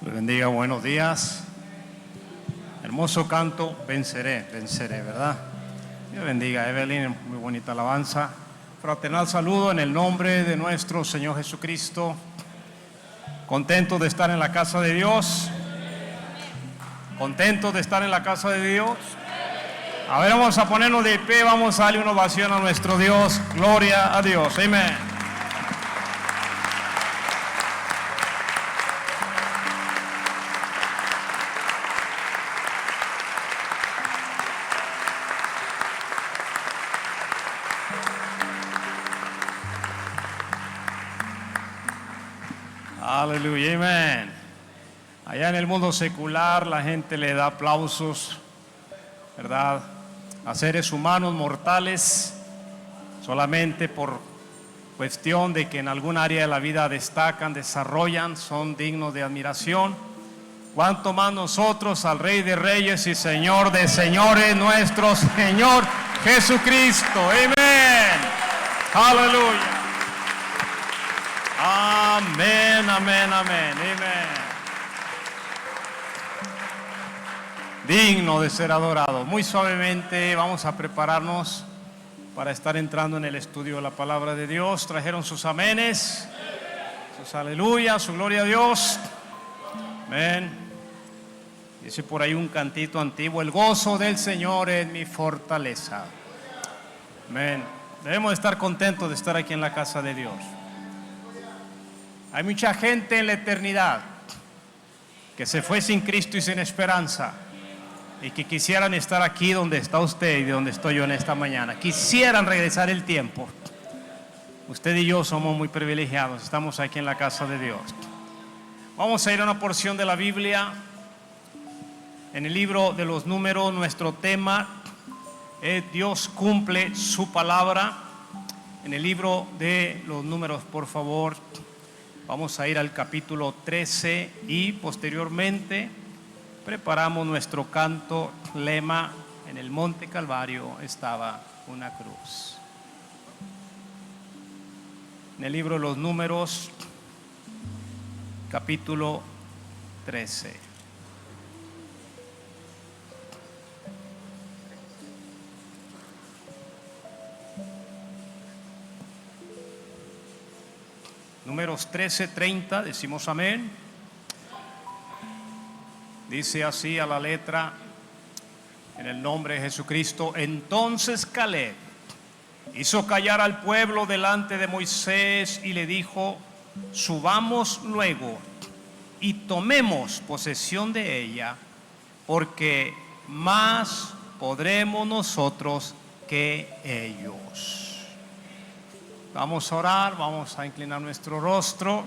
Les bendiga, buenos días. Hermoso canto, venceré, venceré, ¿verdad? Dios bendiga, Evelyn, muy bonita alabanza. Fraternal saludo en el nombre de nuestro Señor Jesucristo. Contento de estar en la casa de Dios. Contento de estar en la casa de Dios. A ver, vamos a ponernos de pie, vamos a darle una ovación a nuestro Dios. Gloria a Dios, amén. Aleluya, amén. Allá en el mundo secular la gente le da aplausos, ¿verdad?, a seres humanos mortales solamente por cuestión de que en algún área de la vida destacan, desarrollan, son dignos de admiración. Cuanto más nosotros al Rey de Reyes y Señor de Señores, nuestro Señor Jesucristo, amén. Aleluya. Amén, amén, amén, amén. Digno de ser adorado. Muy suavemente vamos a prepararnos para estar entrando en el estudio de la palabra de Dios. ¿Trajeron sus amenes? Sus aleluyas, su gloria a Dios. Amén. Dice por ahí un cantito antiguo: el gozo del Señor es mi fortaleza. Amén. Debemos estar contentos de estar aquí en la casa de Dios. Hay mucha gente en la eternidad que se fue sin Cristo y sin esperanza, y que quisieran estar aquí donde está usted y donde estoy yo en esta mañana. Quisieran regresar el tiempo. Usted y yo somos muy privilegiados, estamos aquí en la casa de Dios. Vamos a ir a una porción de la Biblia, en el libro de los Números. Nuestro tema es Dios cumple su palabra. En el libro de los Números, por favor, vamos a ir al capítulo 13 y posteriormente preparamos nuestro canto lema: en el monte Calvario estaba una cruz. En el libro de los Números, capítulo 13. Números 13:30, decimos amén. Dice así a la letra, en el nombre de Jesucristo: entonces Caleb hizo callar al pueblo delante de Moisés y le dijo: subamos luego y tomemos posesión de ella, porque más podremos nosotros que ellos. Vamos a orar, vamos a inclinar nuestro rostro,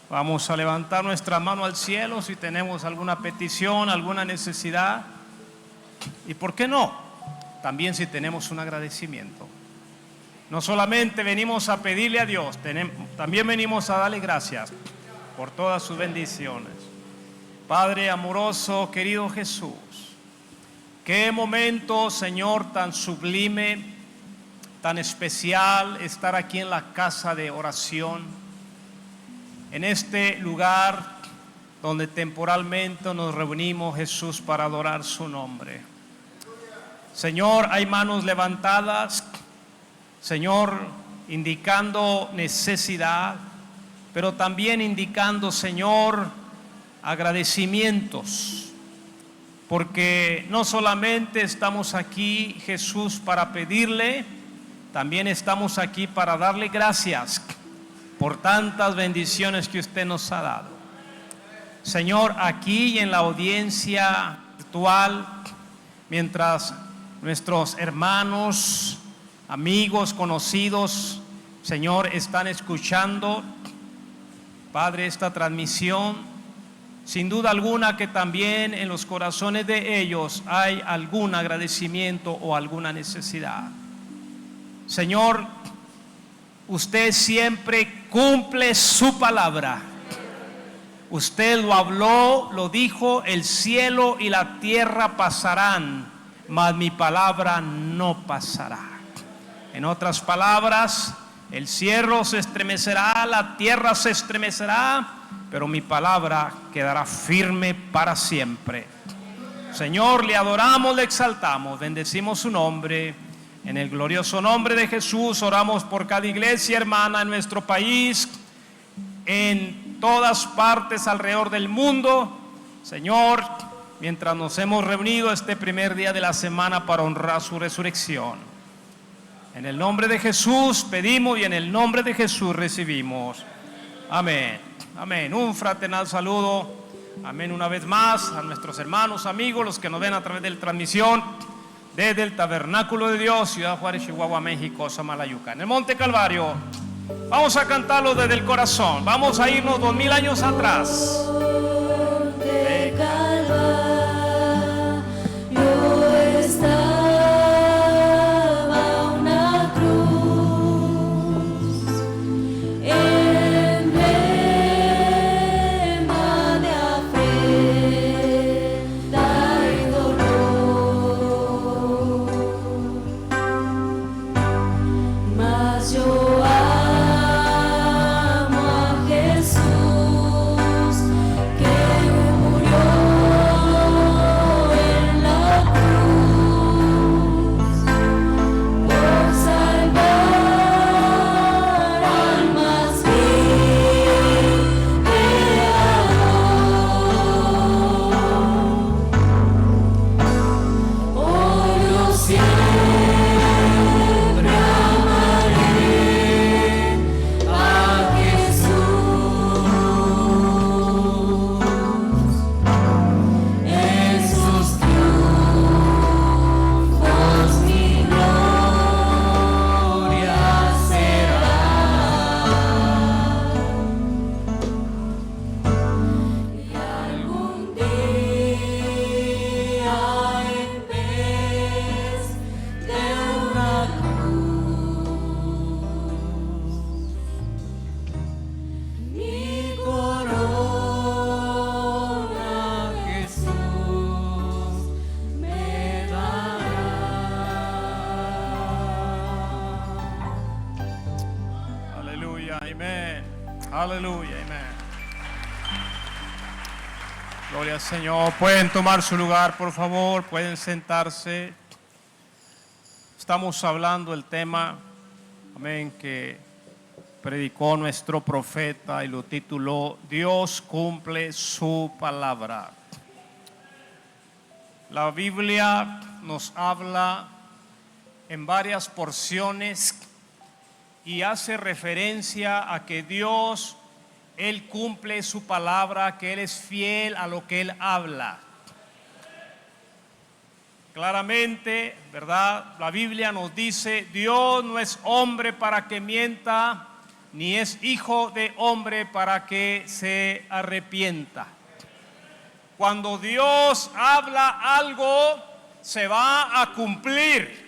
vamos a levantar nuestra mano al cielo si tenemos alguna petición, alguna necesidad, y por qué no, también si tenemos un agradecimiento. No solamente venimos a pedirle a Dios, también venimos a darle gracias por todas sus bendiciones. Padre amoroso, querido Jesús, qué momento, Señor, tan sublime, tan especial estar aquí en la casa de oración, en este lugar donde temporalmente nos reunimos, Jesús, para adorar su nombre. Señor, hay manos levantadas, Señor, indicando necesidad, pero también indicando, Señor, agradecimientos, porque no solamente estamos aquí, Jesús, para pedirle, también estamos aquí para darle gracias por tantas bendiciones que usted nos ha dado. Señor, aquí en la audiencia virtual, mientras nuestros hermanos, amigos, conocidos, Señor, están escuchando, Padre, esta transmisión, sin duda alguna que también en los corazones de ellos hay algún agradecimiento o alguna necesidad. Señor, usted siempre cumple su palabra. Usted lo habló, lo dijo: el cielo y la tierra pasarán, mas mi palabra no pasará. En otras palabras, El cielo se estremecerá, la tierra se estremecerá, pero mi palabra quedará firme para siempre. Señor, le adoramos, le exaltamos, bendecimos su nombre. En el glorioso nombre de Jesús oramos por cada iglesia hermana en nuestro país, en todas partes alrededor del mundo. Señor, mientras nos hemos reunido este primer día de la semana para honrar su resurrección, en el nombre de Jesús pedimos y en el nombre de Jesús recibimos. Amén. Amén. Un fraternal saludo. Amén. Una vez más a nuestros hermanos, amigos, los que nos ven a través de la transmisión desde el Tabernáculo de Dios, Ciudad Juárez, Chihuahua, México, Samalayuca, en el Monte Calvario. Vamos a cantarlo desde el corazón. Vamos a irnos 2000 años atrás. Aleluya, amén. Gloria al Señor. Pueden tomar su lugar, por favor, pueden sentarse. Estamos hablando del tema, amén, que predicó nuestro profeta y lo tituló Dios cumple su palabra. La Biblia nos habla en varias porciones y hace referencia a que Dios, Él cumple su palabra, que Él es fiel a lo que Él habla. Claramente, ¿verdad? La Biblia nos dice, Dios no es hombre para que mienta, ni es hijo de hombre para que se arrepienta. Cuando Dios habla algo, se va a cumplir.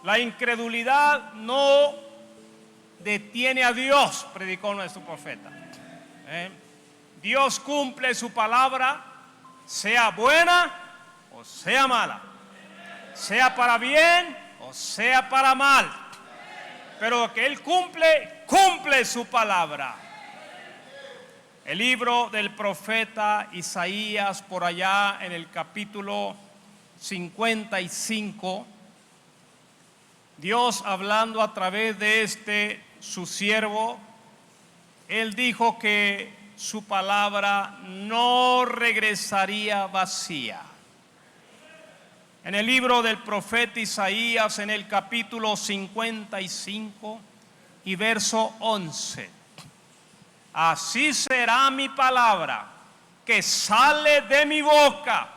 La incredulidad no detiene a Dios, predicó nuestro profeta. Dios cumple su palabra, sea buena o sea mala, sea para bien o sea para mal, pero que Él cumple su palabra. El libro del profeta Isaías, por allá en el capítulo 55, Dios hablando a través de su siervo, Él dijo que su palabra no regresaría vacía. En el libro del profeta Isaías, en el capítulo 55 y verso 11, así será mi palabra que sale de mi boca,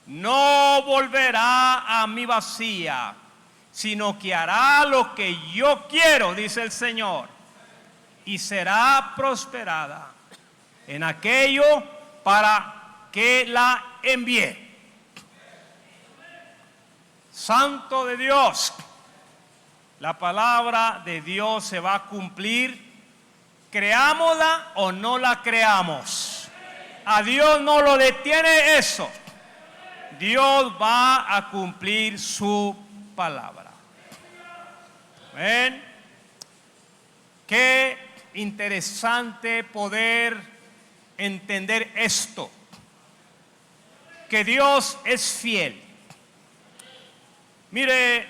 no volverá a mí vacía, sino que hará lo que yo quiero, dice el Señor, y será prosperada en aquello para que la envíe. Santo de Dios, la palabra de Dios se va a cumplir, creámosla o no la creamos. A Dios no lo detiene eso. Dios va a cumplir su palabra. Amén. Qué interesante poder entender esto, que Dios es fiel. Mire,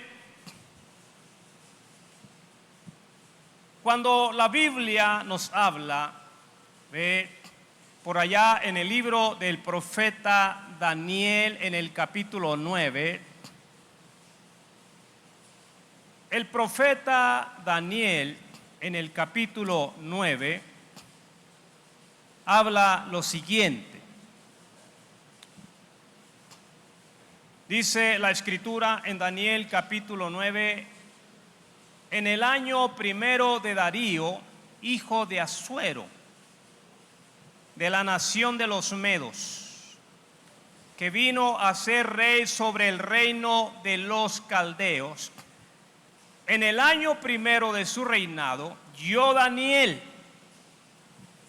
cuando la Biblia nos habla, por allá en el libro del profeta Daniel, en el capítulo 9, el profeta Daniel, en el capítulo 9, habla lo siguiente. Dice la escritura en Daniel capítulo 9: en el año primero de Darío, hijo de Asuero, de la nación de los Medos, que vino a ser rey sobre el reino de los caldeos, en el año primero de su reinado, yo, Daniel,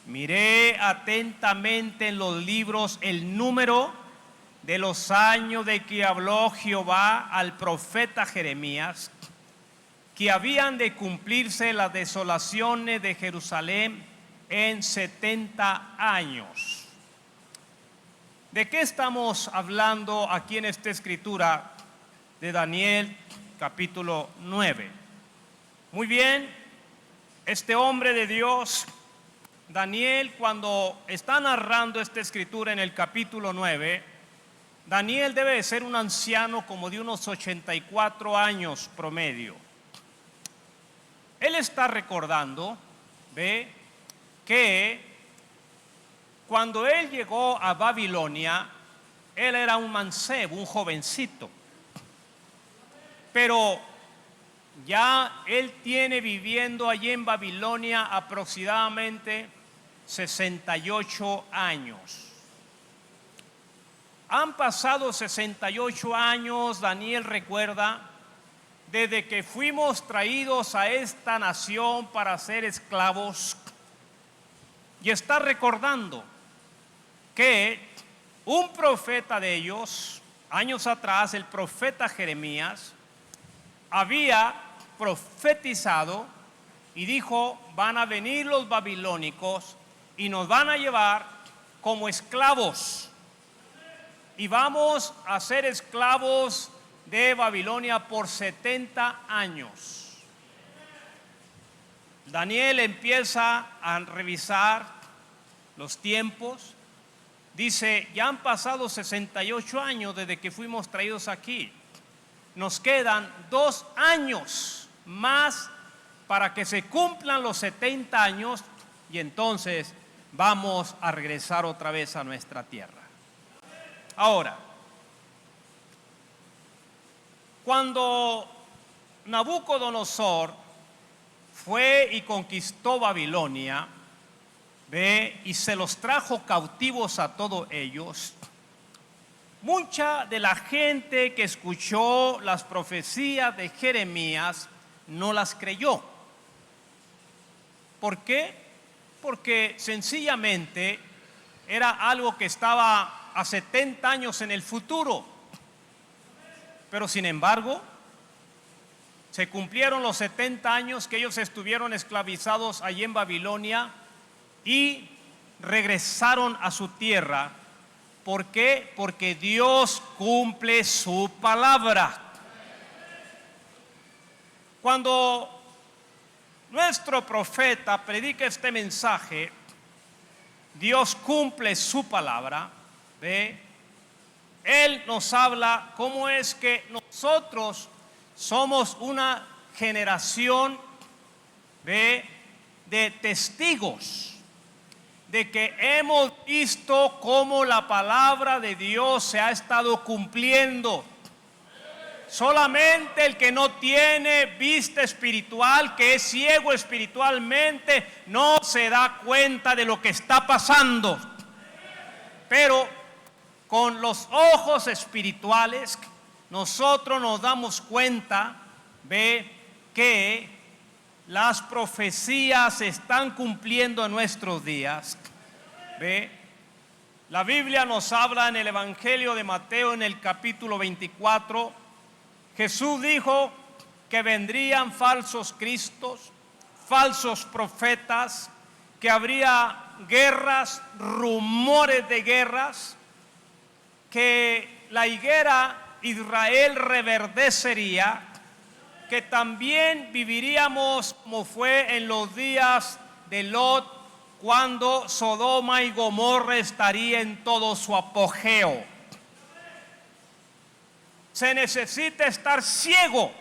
miré atentamente en los libros el número de los años de que habló Jehová al profeta Jeremías, que habían de cumplirse las desolaciones de Jerusalén en 70 años. ¿De qué estamos hablando aquí en esta escritura de Daniel capítulo 9? Muy bien, este hombre de Dios, Daniel, cuando está narrando esta escritura en el capítulo 9, Daniel debe de ser un anciano como de unos 84 años promedio. Él está recordando, que cuando él llegó a Babilonia, él era un mancebo, un jovencito. Pero ya él tiene viviendo allí en Babilonia aproximadamente 68 años. Han pasado 68 años, Daniel recuerda, desde que fuimos traídos a esta nación para ser esclavos, y está recordando que un profeta de ellos, años atrás, el profeta Jeremías, había profetizado y dijo: van a venir los babilónicos y nos van a llevar como esclavos, y vamos a ser esclavos de Babilonia por 70 años. Daniel empieza a revisar los tiempos. Dice: ya han pasado 68 años desde que fuimos traídos aquí. Nos quedan 2 años más para que se cumplan los 70 años y entonces vamos a regresar otra vez a nuestra tierra. Ahora, cuando Nabucodonosor fue y conquistó Babilonia, y se los trajo cautivos a todos ellos, mucha de la gente que escuchó las profecías de Jeremías no las creyó. ¿Por qué? Porque sencillamente era algo que estaba a 70 años en el futuro. Pero sin embargo, se cumplieron los 70 años que ellos estuvieron esclavizados allí en Babilonia y regresaron a su tierra. ¿Por qué? Porque Dios cumple su palabra. Cuando nuestro profeta predica este mensaje, Dios cumple su palabra. Él nos habla cómo es que nosotros somos una generación de testigos de que hemos visto cómo la palabra de Dios se ha estado cumpliendo. Solamente el que no tiene vista espiritual, que es ciego espiritualmente, no se da cuenta de lo que está pasando. Pero con los ojos espirituales nosotros nos damos cuenta que las profecías se están cumpliendo en nuestros días. La Biblia nos habla en el Evangelio de Mateo, en el capítulo 24. Jesús dijo que vendrían falsos cristos, falsos profetas, que habría guerras, rumores de guerras, que la higuera Israel reverdecería, que también viviríamos como fue en los días de Lot, cuando Sodoma y Gomorra estaría en todo su apogeo. Se necesita estar ciego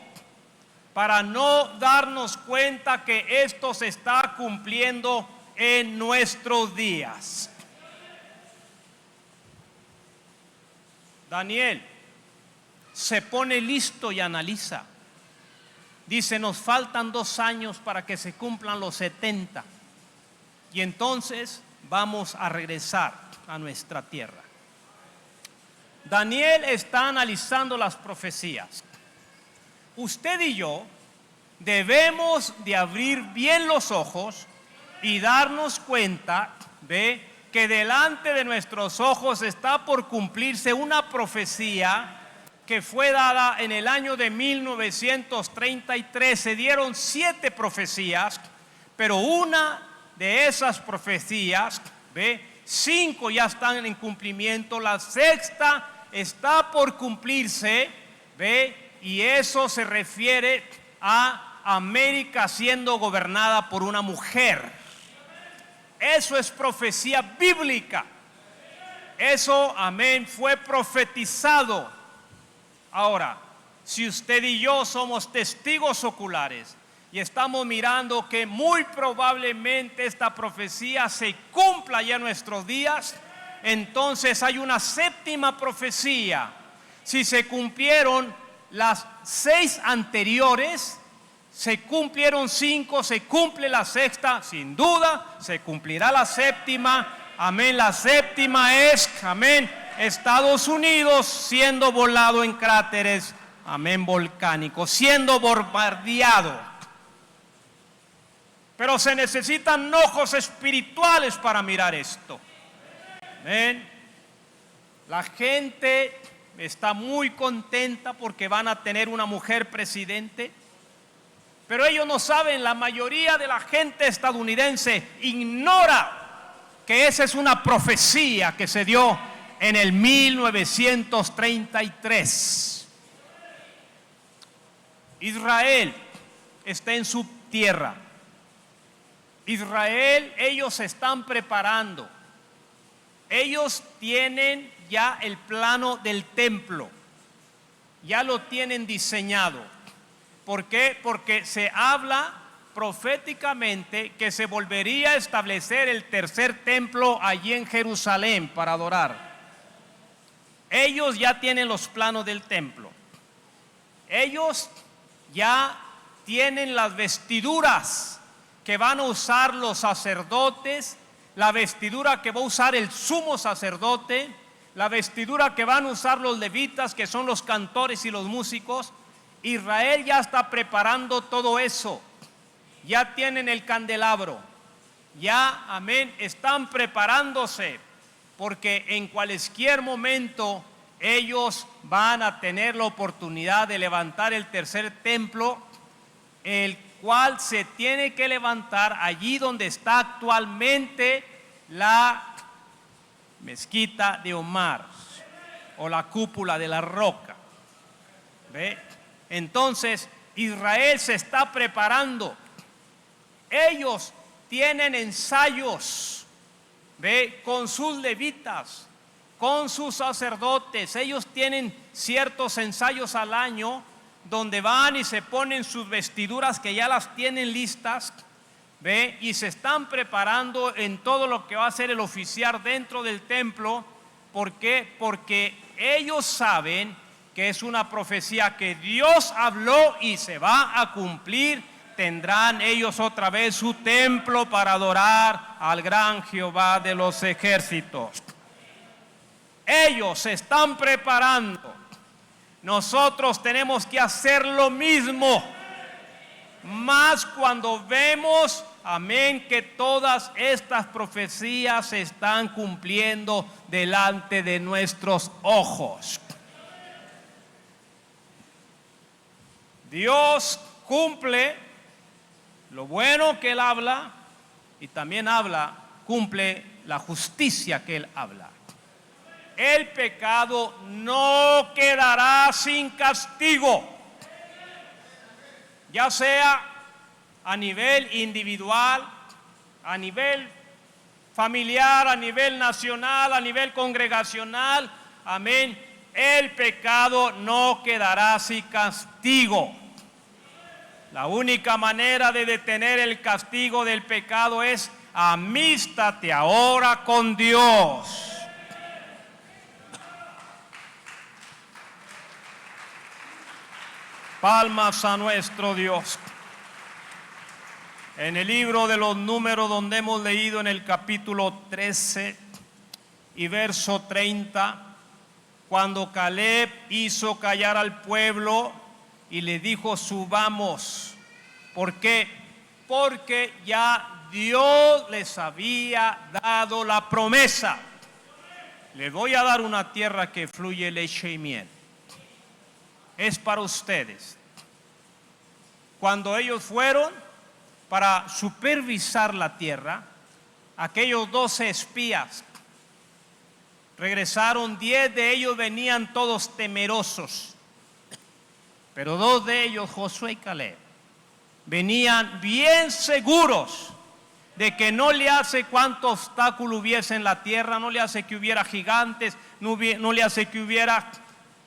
para no darnos cuenta que esto se está cumpliendo en nuestros días. Daniel se pone listo y analiza. Dice, nos faltan 2 años para que se cumplan los 70. Y entonces vamos a regresar a nuestra tierra. Daniel está analizando las profecías. Usted y yo debemos de abrir bien los ojos y darnos cuenta de que delante de nuestros ojos está por cumplirse una profecía que fue dada en el año de 1933. Se dieron 7 profecías, pero una de esas profecías, 5 ya están en cumplimiento, la 6ª está por cumplirse, y eso se refiere a América siendo gobernada por una mujer. Eso es profecía bíblica. Eso, amén, fue profetizado. Ahora, si usted y yo somos testigos oculares y estamos mirando que muy probablemente esta profecía se cumpla ya en nuestros días, entonces hay una 7ª profecía. Si se cumplieron las 6 anteriores, se cumplieron 5, se cumple la 6ª, sin duda se cumplirá la 7ª. Amén, la 7ª es, amén, Estados Unidos siendo volado en cráteres, amén, volcánicos, siendo bombardeado. Pero se necesitan ojos espirituales para mirar esto. Amén. La gente está muy contenta porque van a tener una mujer presidente, pero ellos no saben, la mayoría de la gente estadounidense ignora que esa es una profecía que se dio en el 1933. Israel está en su tierra. Israel, ellos se están preparando. Ellos tienen ya el plano del templo. Ya lo tienen diseñado. ¿Por qué? Porque se habla proféticamente que se volvería a establecer el 3er templo allí en Jerusalén para adorar. Ellos ya tienen los planos del templo. Ellos ya tienen las vestiduras que van a usar los sacerdotes, la vestidura que va a usar el sumo sacerdote, la vestidura que van a usar los levitas, que son los cantores y los músicos. Israel ya está preparando todo eso. Ya tienen el candelabro. Ya, amén, están preparándose, porque en cualquier momento ellos van a tener la oportunidad de levantar el 3er templo, el cual se tiene que levantar allí donde está actualmente la mezquita de Omar o la cúpula de la roca. ¿Ve? Entonces Israel se está preparando. Ellos tienen ensayos, ¿ve? Con sus levitas, con sus sacerdotes. Ellos tienen ciertos ensayos al año donde van y se ponen sus vestiduras que ya las tienen listas, ¿ve? Y se están preparando en todo lo que va a ser el oficiar dentro del templo. ¿Por qué? Porque ellos saben que es una profecía que Dios habló y se va a cumplir. Tendrán ellos otra vez su templo para adorar al gran Jehová de los ejércitos. Ellos se están preparando. Nosotros tenemos que hacer lo mismo, más cuando vemos, amén, que todas estas profecías se están cumpliendo delante de nuestros ojos. Dios cumple lo bueno que Él habla y también cumple la justicia que Él habla. El pecado no quedará sin castigo, ya sea a nivel individual, a nivel familiar, a nivel nacional, a nivel congregacional. Amén. El pecado no quedará sin castigo. La única manera de detener el castigo del pecado es amístate ahora con Dios. Palmas a nuestro Dios. En el libro de los Números, donde hemos leído en el capítulo 13 y verso 30, cuando Caleb hizo callar al pueblo y le dijo: subamos. ¿Por qué? Porque ya Dios les había dado la promesa. Les voy a dar una tierra que fluye leche y miel. Es para ustedes. Cuando ellos fueron para supervisar la tierra, aquellos 12 espías regresaron. 10 de ellos venían todos temerosos, pero 2 de ellos, Josué y Caleb, venían bien seguros de que no le hace cuánto obstáculo hubiese en la tierra, no le hace que hubiera gigantes, no le hace que hubiera,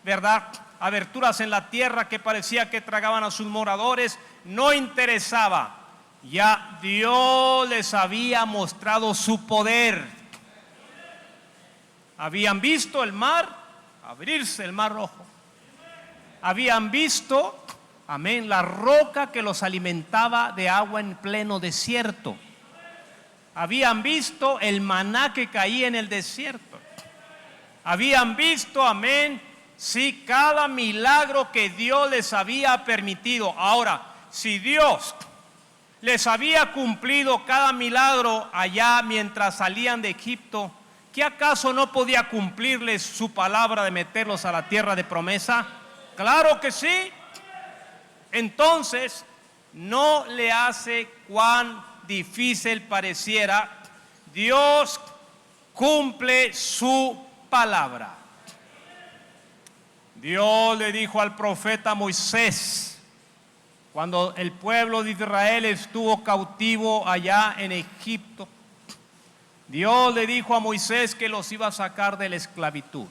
¿verdad?, aberturas en la tierra que parecía que tragaban a sus moradores. No interesaba. Ya Dios les había mostrado su poder. Habían visto el mar abrirse, el mar rojo. Habían visto, amén, la roca que los alimentaba de agua en pleno desierto. Habían visto el maná que caía en el desierto. Habían visto, amén, sí, cada milagro que Dios les había permitido. Ahora, si Dios les había cumplido cada milagro allá mientras salían de Egipto, ¿qué acaso no podía cumplirles su palabra de meterlos a la tierra de promesa? Claro que sí. Entonces, no le hace cuán difícil pareciera. Dios cumple su palabra. Dios le dijo al profeta Moisés, cuando el pueblo de Israel estuvo cautivo allá en Egipto, Dios le dijo a Moisés que los iba a sacar de la esclavitud.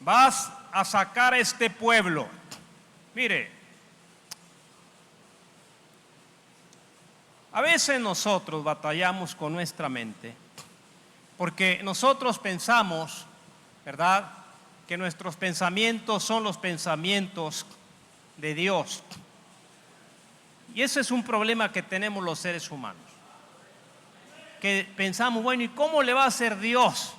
Vas a sacar a este pueblo. Mire, a veces nosotros batallamos con nuestra mente, porque nosotros pensamos, ¿verdad?, que nuestros pensamientos son los pensamientos de Dios. Y ese es un problema que tenemos los seres humanos. Que pensamos, bueno, ¿y cómo le va a hacer Dios?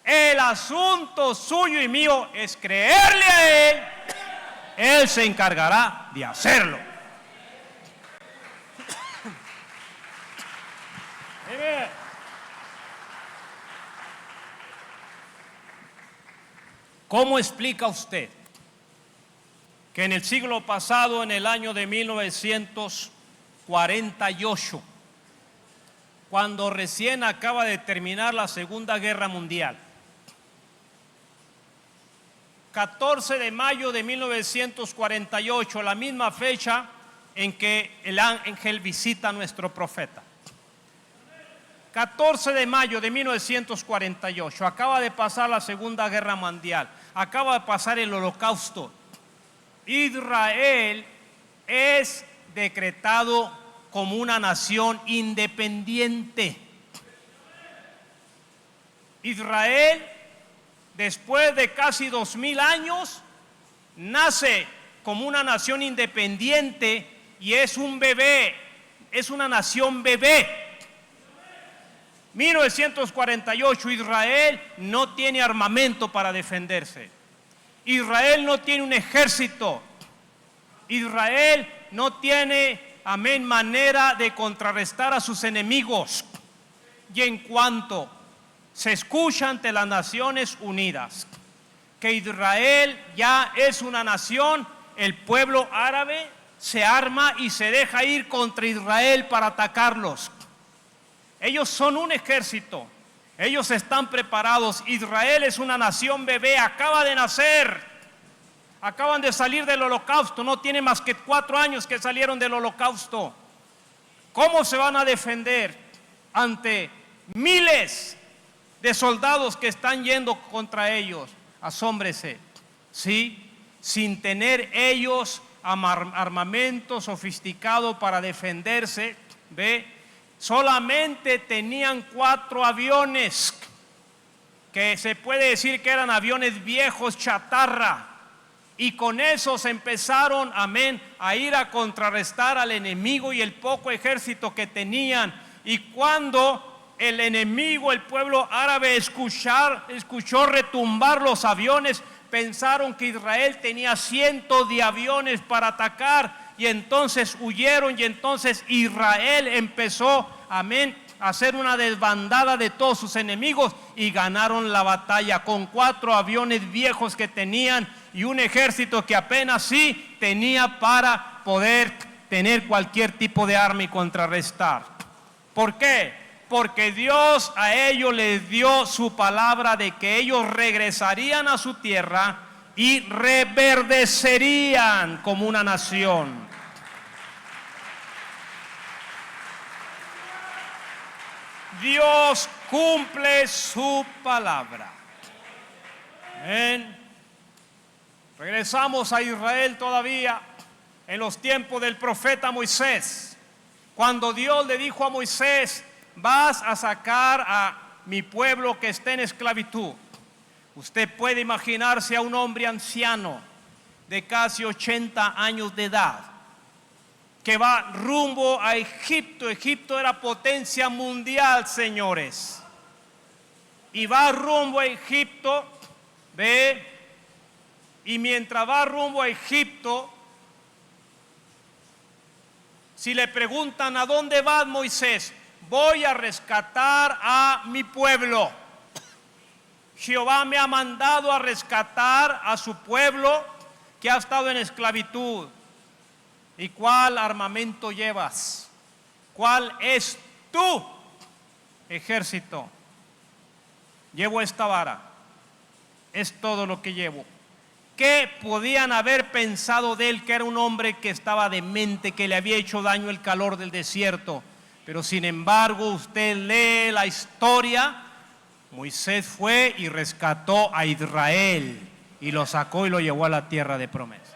El asunto suyo y mío es creerle a Él. Él se encargará de hacerlo. ¿Cómo explica usted que en el siglo pasado, en el año de 1948, cuando recién acaba de terminar la Segunda Guerra Mundial, 14 de mayo de 1948, la misma fecha en que el ángel visita a nuestro profeta? 14 de mayo de 1948, acaba de pasar la Segunda Guerra Mundial, acaba de pasar el Holocausto. Israel es decretado como una nación independiente. Israel, después de casi 2000 años, nace como una nación independiente y es un bebé, es una nación bebé. 1948, Israel no tiene armamento para defenderse. Israel no tiene un ejército. Israel no tiene, amén, manera de contrarrestar a sus enemigos. Y en cuanto se escucha ante las Naciones Unidas que Israel ya es una nación, el pueblo árabe se arma y se deja ir contra Israel para atacarlos. Ellos son un ejército, ellos están preparados. Israel es una nación bebé, acaba de nacer, acaban de salir del holocausto, no tiene más que 4 años que salieron del holocausto. ¿Cómo se van a defender ante miles de soldados que están yendo contra ellos? Asómbrese, ¿sí? Sin tener ellos armamento sofisticado para defenderse, ¿ve? Solamente tenían 4 aviones, que se puede decir que eran aviones viejos, chatarra, y con esos empezaron, amén, a ir a contrarrestar al enemigo y el poco ejército que tenían. Y cuando el enemigo, el pueblo árabe, escuchó retumbar los aviones, pensaron que Israel tenía cientos de aviones para atacar, y entonces huyeron, y entonces Israel empezó, amén, a hacer una desbandada de todos sus enemigos, y ganaron la batalla con 4 aviones viejos que tenían y un ejército que apenas sí tenía para poder tener cualquier tipo de arma y contrarrestar. ¿Por qué? Porque Dios a ellos les dio su palabra de que ellos regresarían a su tierra y reverdecerían como una nación. Dios cumple su palabra. Amén. Regresamos a Israel todavía en los tiempos del profeta Moisés, cuando Dios le dijo a Moisés: vas a sacar a mi pueblo que está en esclavitud. Usted puede imaginarse a un hombre anciano de casi 80 años de edad que va rumbo a Egipto. Egipto era potencia mundial, señores, y va rumbo a Egipto, ve, y mientras va rumbo a Egipto, si le preguntan: ¿a dónde vas, Moisés? Voy a rescatar a mi pueblo. Jehová me ha mandado a rescatar a su pueblo que ha estado en esclavitud. ¿Y cuál armamento llevas? ¿Cuál es tu ejército? Llevo esta vara, es todo lo que llevo. ¿Qué podían haber pensado de él? Que era un hombre que estaba demente, que le había hecho daño el calor del desierto. Pero sin embargo, usted lee la historia, Moisés fue y rescató a Israel y lo sacó y lo llevó a la tierra de promesa.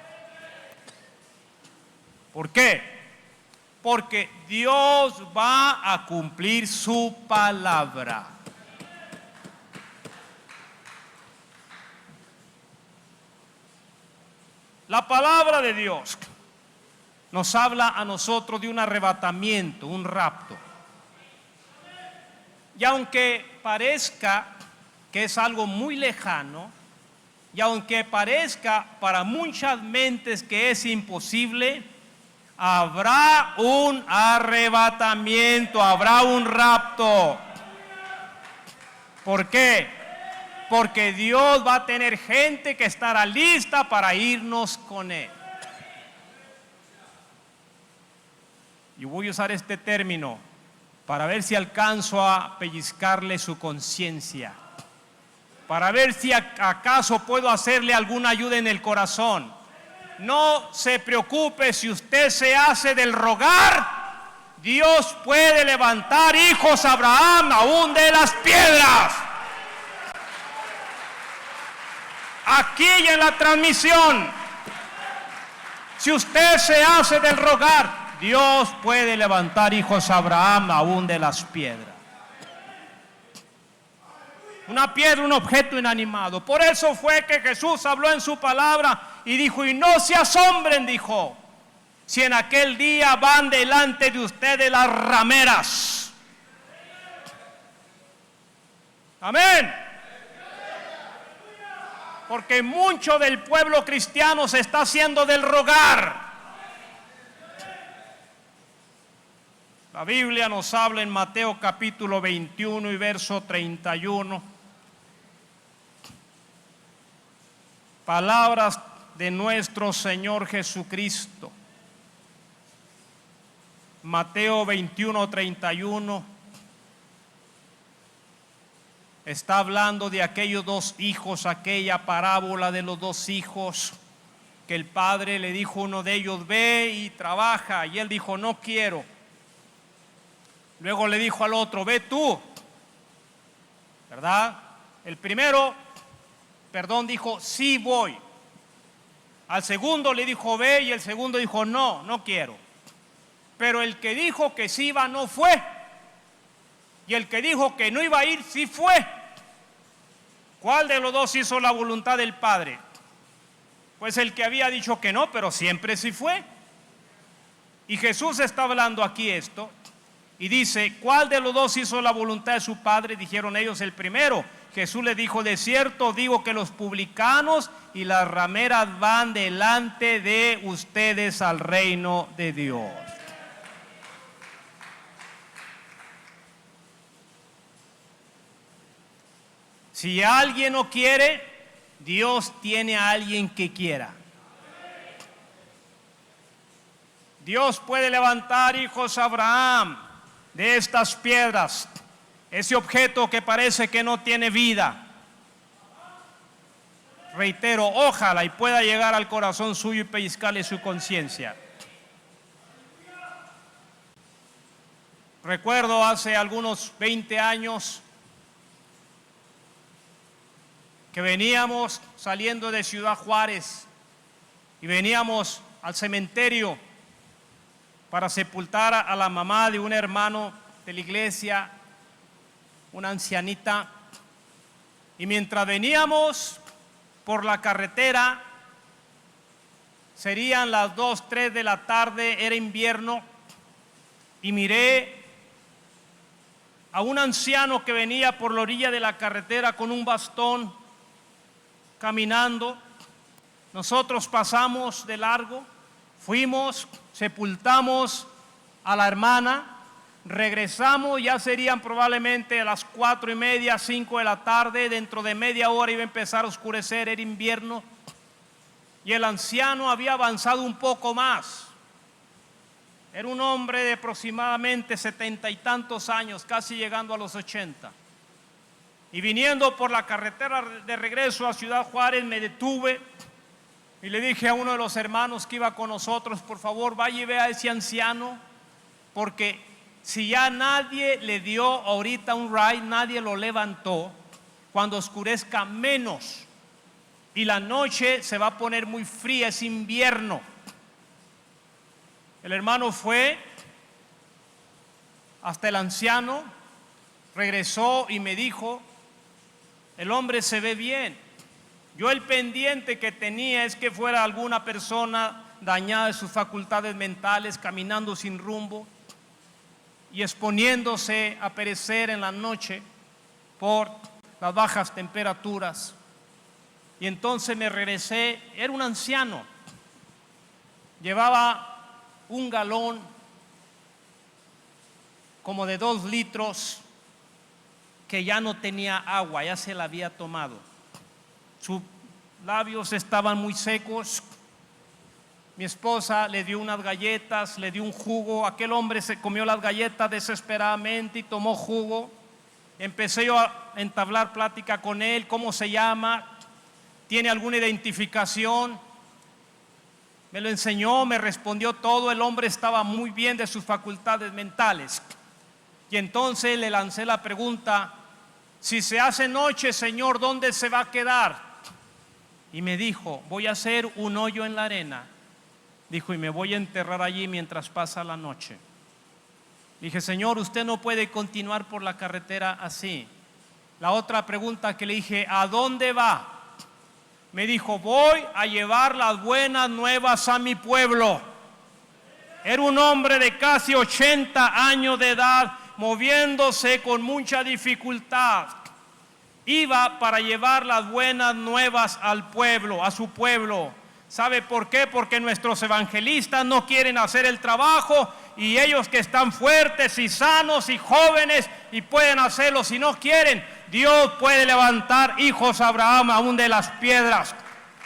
¿Por qué? Porque Dios va a cumplir su palabra. La palabra de Dios nos habla a nosotros de un arrebatamiento, un rapto. Y aunque parezca que es algo muy lejano, y aunque parezca para muchas mentes que es imposible, habrá un arrebatamiento, habrá un rapto. ¿Por qué? Porque Dios va a tener gente que estará lista para irnos con Él. Y voy a usar este término para ver si alcanzo a pellizcarle su conciencia, para ver si acaso puedo hacerle alguna ayuda en el corazón. No se preocupe, si usted se hace del rogar, Dios puede levantar hijos a Abraham aún de las piedras. Aquí y en la transmisión, si usted se hace del rogar, Dios puede levantar hijos a Abraham aún de las piedras. Una piedra, un objeto inanimado. Por eso fue que Jesús habló en su palabra y dijo: y no se asombren, dijo, si en aquel día van delante de ustedes las rameras. Amén. Porque mucho del pueblo cristiano se está haciendo del rogar. La Biblia nos habla en Mateo capítulo 21 y verso 31. Palabras de nuestro Señor Jesucristo. Mateo 21:31 está hablando de aquellos dos hijos, aquella parábola de los dos hijos, que el padre le dijo a uno de ellos, ve y trabaja, y él dijo, no quiero. Luego le dijo al otro, ve tú, ¿verdad? El primero, dijo, sí voy. Al segundo le dijo, ve, y el segundo dijo, no, no quiero. Pero el que dijo que sí iba no fue, y el que dijo que no iba a ir sí fue. ¿Cuál de los dos hizo la voluntad del Padre? Pues el que había dicho que no, pero siempre sí fue. Y Jesús está hablando aquí esto y dice, ¿cuál de los dos hizo la voluntad de su Padre? Dijeron ellos, el primero. Jesús les dijo, de cierto digo que los publicanos y las rameras van delante de ustedes al reino de Dios. Si alguien no quiere, Dios tiene a alguien que quiera. Dios puede levantar, hijos de Abraham, de estas piedras, ese objeto que parece que no tiene vida. Reitero, ojalá y pueda llegar al corazón suyo y pellizcarle su conciencia. Recuerdo hace algunos 20 años que veníamos saliendo de Ciudad Juárez y veníamos al cementerio para sepultar a la mamá de un hermano de la iglesia, una ancianita. Y mientras veníamos por la carretera, serían las 2, 3 de la tarde, era invierno, y miré a un anciano que venía por la orilla de la carretera con un bastón, caminando. Nosotros pasamos de largo, fuimos, sepultamos a la hermana, regresamos, ya serían probablemente a las 4:30, 5 de la tarde, dentro de media hora iba a empezar a oscurecer, era invierno, y el anciano había avanzado un poco más. Era un hombre de aproximadamente 70 y tantos años, casi llegando a los 80. Y viniendo por la carretera de regreso a Ciudad Juárez, me detuve y le dije a uno de los hermanos que iba con nosotros, por favor, vaya y vea a ese anciano, porque si ya nadie le dio ahorita un ride, nadie lo levantó, cuando oscurezca menos y la noche se va a poner muy fría, es invierno. El hermano fue hasta el anciano, regresó y me dijo, el hombre se ve bien. Yo el pendiente que tenía es que fuera alguna persona dañada de sus facultades mentales, caminando sin rumbo y exponiéndose a perecer en la noche por las bajas temperaturas. Y entonces me regresé, era un anciano, llevaba un galón como de 2 litros que ya no tenía agua, ya se la había tomado. Sus labios estaban muy secos. Mi esposa le dio unas galletas, le dio un jugo. Aquel hombre se comió las galletas desesperadamente y tomó jugo. Empecé yo a entablar plática con él, ¿cómo se llama? ¿Tiene alguna identificación? Me lo enseñó, me respondió todo. El hombre estaba muy bien de sus facultades mentales. Y entonces le lancé la pregunta, si se hace noche, Señor, ¿dónde se va a quedar? Y me dijo, voy a hacer un hoyo en la arena. Dijo, y me voy a enterrar allí mientras pasa la noche. Dije, Señor, usted no puede continuar por la carretera así. La otra pregunta que le dije, ¿a dónde va? Me dijo, voy a llevar las buenas nuevas a mi pueblo. Era un hombre de casi 80 años de edad, moviéndose con mucha dificultad. Iba para llevar las buenas nuevas al pueblo, a su pueblo. ¿Sabe por qué? Porque nuestros evangelistas no quieren hacer el trabajo, y ellos que están fuertes y sanos y jóvenes y pueden hacerlo, si no quieren, Dios puede levantar hijos de Abraham aún de las piedras.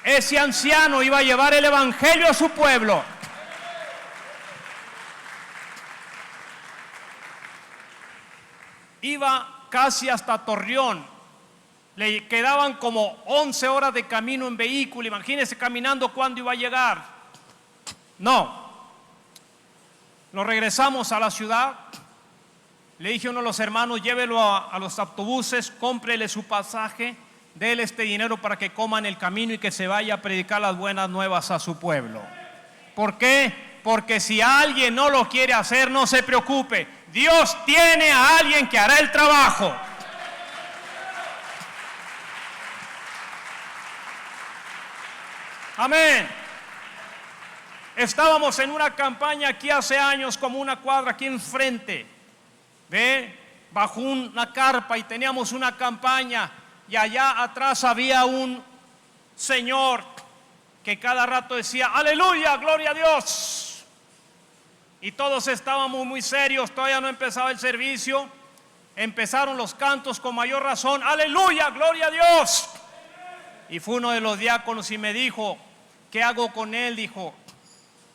ese anciano iba a llevar el evangelio a su pueblo. Iba casi hasta Torreón. Le quedaban como 11 horas de camino en vehículo. Imagínense caminando cuándo iba a llegar. No. Nos regresamos a la ciudad. Le dije a uno de los hermanos, llévelo a los autobuses, cómprele su pasaje, déle este dinero para que coma en el camino y que se vaya a predicar las buenas nuevas a su pueblo. ¿Por qué? Porque si alguien no lo quiere hacer, no se preocupe. Dios tiene a alguien que hará el trabajo. Amén. Estábamos en una campaña aquí hace años, como una cuadra aquí enfrente, ¿ve? Bajo una carpa, y teníamos una campaña, y allá atrás había un señor que cada rato decía, aleluya, gloria a Dios. Y todos estábamos muy serios, todavía no empezaba el servicio. Empezaron los cantos con mayor razón, aleluya, gloria a Dios. Y fue uno de los diáconos y me dijo, ¿qué hago con él? Dijo,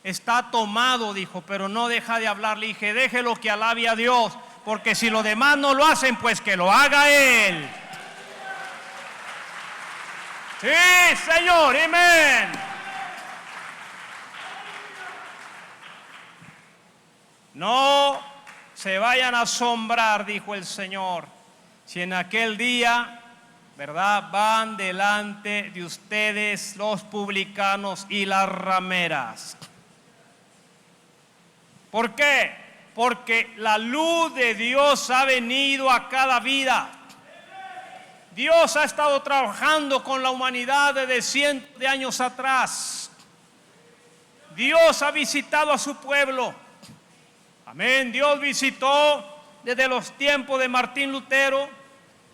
está tomado, dijo, pero no deja de hablar. Le dije, déjelo que alabe a Dios, porque si los demás no lo hacen, pues que lo haga él. Sí, Señor, amén. No se vayan a asombrar, dijo el Señor, si en aquel día, ¿verdad?, van delante de ustedes los publicanos y las rameras. ¿Por qué? Porque la luz de Dios ha venido a cada vida. Dios ha estado trabajando con la humanidad desde cientos de años atrás. Dios ha visitado a su pueblo. Amén. Dios visitó desde los tiempos de Martín Lutero,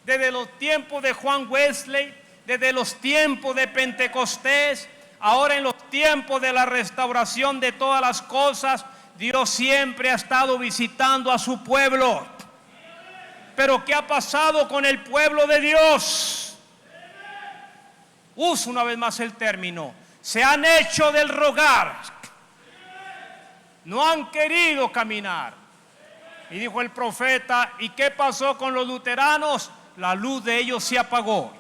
desde los tiempos de Juan Wesley, desde los tiempos de Pentecostés, ahora en los tiempos de la restauración de todas las cosas. Dios siempre ha estado visitando a su pueblo. Pero ¿qué ha pasado con el pueblo de Dios? Uso una vez más el término. Se han hecho del rogar. No han querido caminar. Y dijo el profeta, ¿y qué pasó con los luteranos? La luz de ellos se apagó.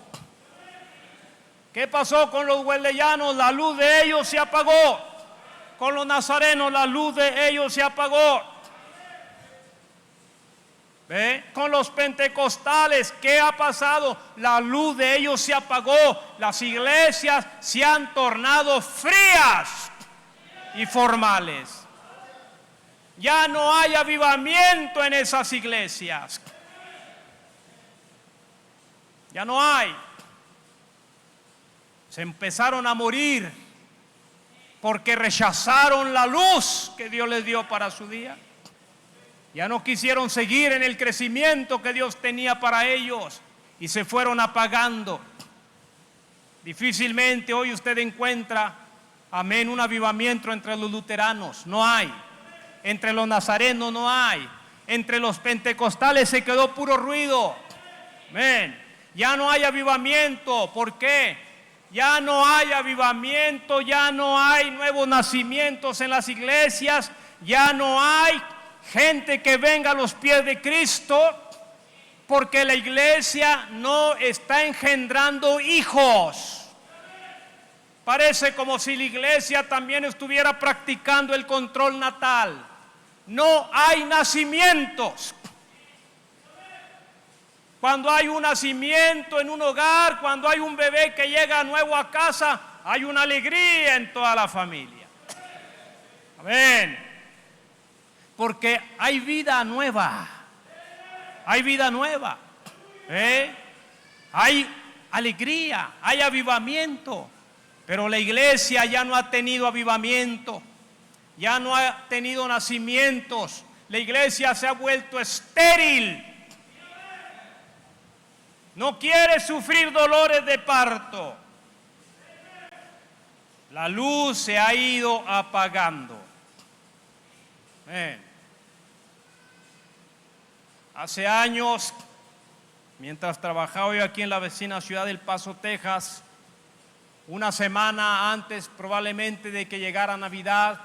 ¿Qué pasó con los wesleyanos? La luz de ellos se apagó. Con los nazarenos la luz de ellos se apagó. ¿Ve? Con los pentecostales, ¿qué ha pasado? La luz de ellos se apagó. Las iglesias se han tornado frías y formales. Ya no hay avivamiento en esas iglesias. Ya no hay. Se empezaron a morir porque rechazaron la luz que Dios les dio para su día. Ya no quisieron seguir en el crecimiento que Dios tenía para ellos y se fueron apagando. Difícilmente hoy usted encuentra, amén, un avivamiento entre los luteranos. No hay. Entre los nazarenos no hay. Entre los pentecostales se quedó puro ruido. Amén. Ya no hay avivamiento. ¿Por qué? Ya no hay avivamiento, ya no hay nuevos nacimientos en las iglesias, ya no hay gente que venga a los pies de Cristo, porque la iglesia no está engendrando hijos. Parece como si la iglesia también estuviera practicando el control natal. No hay nacimientos. Cuando hay un nacimiento en un hogar, cuando hay un bebé que llega nuevo a casa, hay una alegría en toda la familia. Amén. Porque hay vida nueva. Hay vida nueva. Hay alegría, hay avivamiento. Pero la iglesia ya no ha tenido avivamiento. Ya no ha tenido nacimientos. La iglesia se ha vuelto estéril. No quiere sufrir dolores de parto. La luz se ha ido apagando. Hace años, mientras trabajaba yo aquí en la vecina ciudad del Paso, Texas, una semana antes probablemente de que llegara Navidad,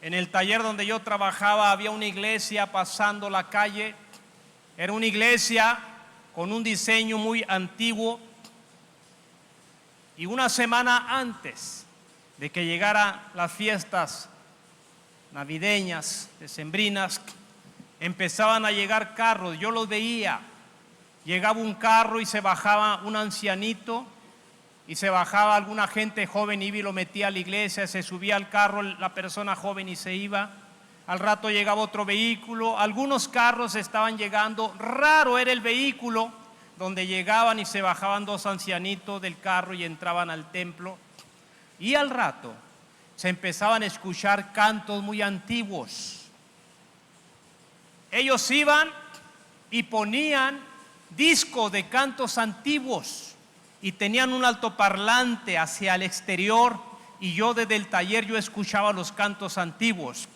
en el taller donde yo trabajaba había una iglesia pasando la calle. Era una iglesia con un diseño muy antiguo, y una semana antes de que llegaran las fiestas navideñas, decembrinas, empezaban a llegar carros. Yo los veía. Llegaba un carro y se bajaba un ancianito, y se bajaba alguna gente joven, iba y lo metía a la iglesia, se subía al carro la persona joven y se iba. Al rato llegaba otro vehículo, algunos carros estaban llegando, raro era el vehículo donde llegaban y se bajaban dos ancianitos del carro y entraban al templo. Y al rato se empezaban a escuchar cantos muy antiguos. Ellos iban y ponían discos de cantos antiguos y tenían un altoparlante hacia el exterior, y yo desde el taller yo escuchaba los cantos antiguos.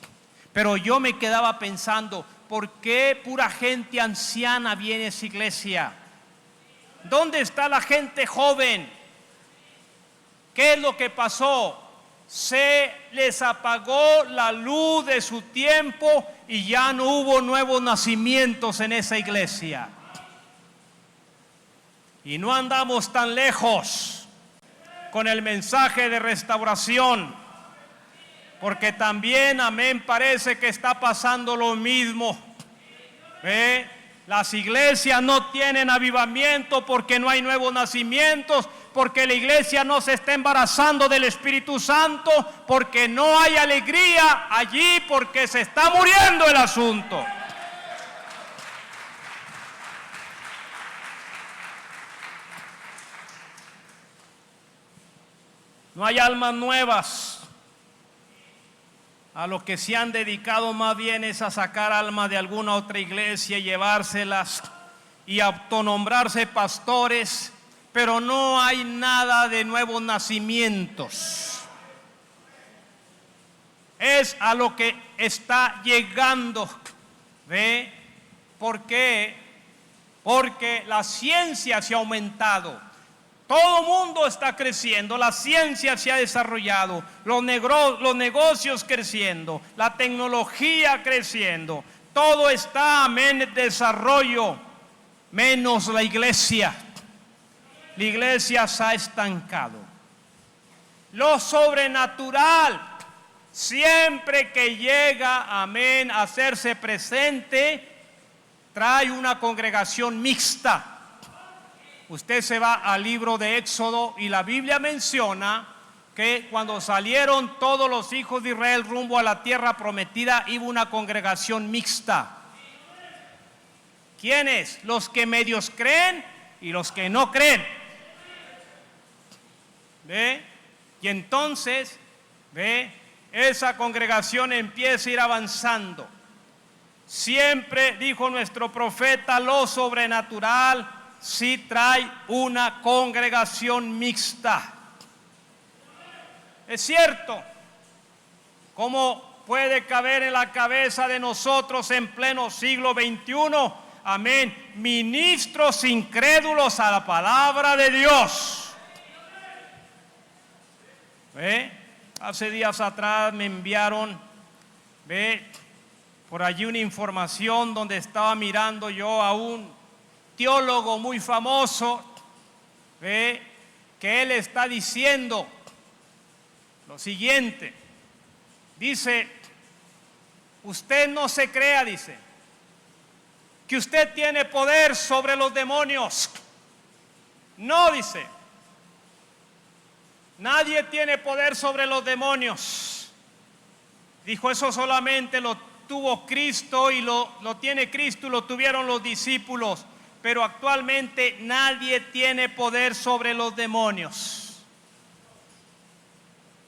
Pero yo me quedaba pensando, ¿por qué pura gente anciana viene a esa iglesia? ¿Dónde está la gente joven? ¿Qué es lo que pasó? Se les apagó la luz de su tiempo y ya no hubo nuevos nacimientos en esa iglesia. Y no andamos tan lejos con el mensaje de restauración, porque también, amén, parece que está pasando lo mismo. Las iglesias no tienen avivamiento porque no hay nuevos nacimientos, porque la iglesia no se está embarazando del Espíritu Santo, porque no hay alegría allí, porque se está muriendo el asunto. No hay almas nuevas. A lo que se han dedicado más bien es a sacar almas de alguna otra iglesia y llevárselas y autonombrarse pastores, pero no hay nada de nuevos nacimientos. Es a lo que está llegando. ¿Ve? ¿Por qué? Porque la ciencia se ha aumentado. Todo el mundo está creciendo, la ciencia se ha desarrollado, los negocios creciendo, la tecnología creciendo, todo está, amén, en desarrollo, menos la iglesia. La iglesia se ha estancado. Lo sobrenatural, siempre que llega, amén, a hacerse presente, trae una congregación mixta. Usted se va al libro de Éxodo y la Biblia menciona que cuando salieron todos los hijos de Israel rumbo a la tierra prometida, iba una congregación mixta. ¿Quiénes? Los que medios creen y los que no creen. ¿Ve? Y entonces, ¿ve? Esa congregación empieza a ir avanzando. Siempre dijo nuestro profeta, lo sobrenatural sí trae una congregación mixta. Es cierto. ¿Cómo puede caber en la cabeza de nosotros en pleno siglo XXI? Amén. Ministros incrédulos a la palabra de Dios. ¿Ve? Hace días atrás me enviaron, por allí una información donde estaba mirando yo a un teólogo muy famoso, que él está diciendo lo siguiente. Dice, usted no se crea, dice, que usted tiene poder sobre los demonios. No, dice, nadie tiene poder sobre los demonios. Dijo, eso solamente lo tuvo Cristo y lo tiene Cristo y lo tuvieron los discípulos. Pero actualmente nadie tiene poder sobre los demonios.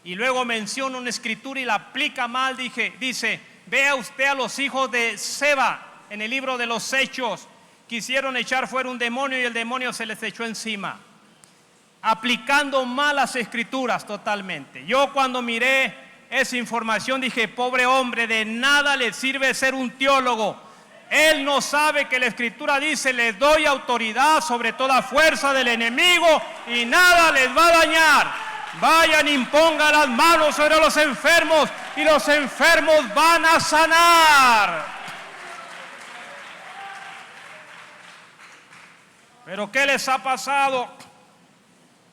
Y luego menciona una escritura y la aplica mal. Dice, vea usted a los hijos de Seba en el libro de los Hechos. Quisieron echar fuera un demonio y el demonio se les echó encima. Aplicando malas escrituras totalmente. Yo cuando miré esa información dije, pobre hombre, de nada le sirve ser un teólogo. Él no sabe que la Escritura dice: les doy autoridad sobre toda fuerza del enemigo y nada les va a dañar. Vayan, impongan las manos sobre los enfermos y los enfermos van a sanar. Pero ¿qué les ha pasado?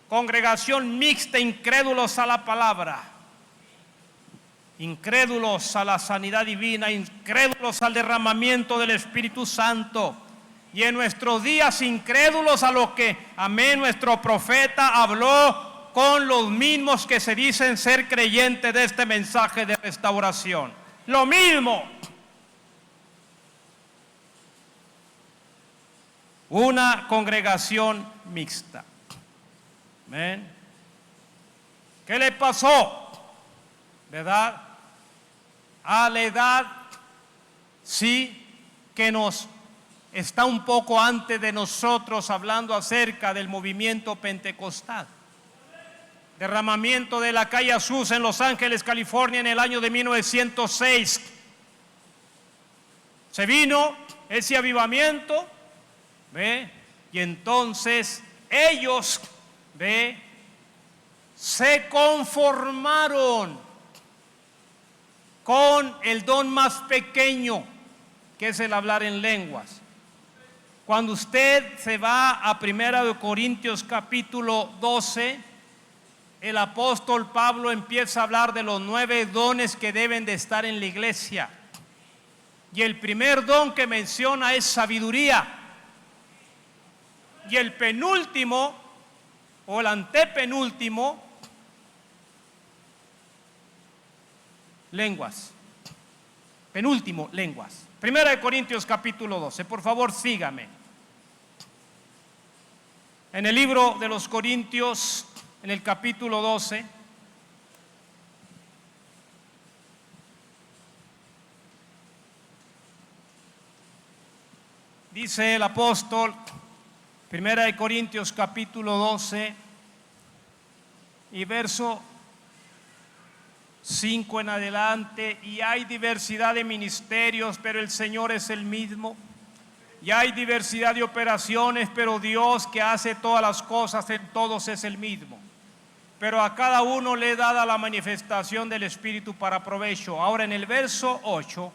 Congregación mixta, incrédulos a la palabra, incrédulos a la sanidad divina, incrédulos al derramamiento del Espíritu Santo. Y en nuestros días incrédulos a lo que, amén, nuestro profeta habló con los mismos que se dicen ser creyentes de este mensaje de restauración. Lo mismo. Una congregación mixta. Amén. ¿Qué le pasó? ¿Verdad? A la edad, sí, que nos está un poco antes de nosotros, hablando acerca del movimiento pentecostal. Derramamiento de la calle Azusa en Los Ángeles, California, en el año de 1906. Se vino ese avivamiento, ¿ve? Y entonces ellos, ¿ve?, se conformaron con el don más pequeño, que es el hablar en lenguas. Cuando usted se va a 1 Corintios capítulo 12, el apóstol Pablo empieza a hablar de los 9 dones que deben de estar en la iglesia. Y el primer don que menciona es sabiduría. Y el penúltimo, o el antepenúltimo, lenguas. Penúltimo, lenguas. 1 Corintios capítulo 12, por favor sígame. En el libro de los Corintios, en el capítulo 12, dice el apóstol, 1 Corintios capítulo 12 y verso 5 en adelante: y hay diversidad de ministerios, pero el Señor es el mismo. Y hay diversidad de operaciones, pero Dios, que hace todas las cosas en todos, es el mismo. Pero a cada uno le es dada la manifestación del Espíritu para provecho. Ahora en el verso 8: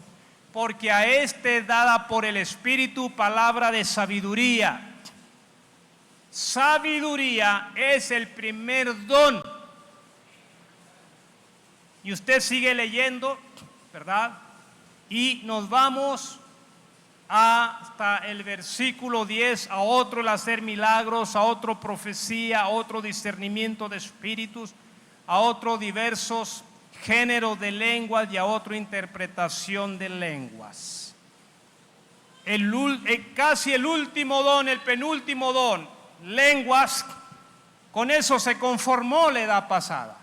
porque a este es dada por el Espíritu palabra de sabiduría. Sabiduría es el primer don. Y usted sigue leyendo, ¿verdad? Y nos vamos hasta el versículo 10, a otro el hacer milagros, a otro profecía, a otro discernimiento de espíritus, a otro diversos géneros de lenguas y a otro interpretación de lenguas. Casi el último don, el penúltimo don, lenguas, con eso se conformó la edad pasada.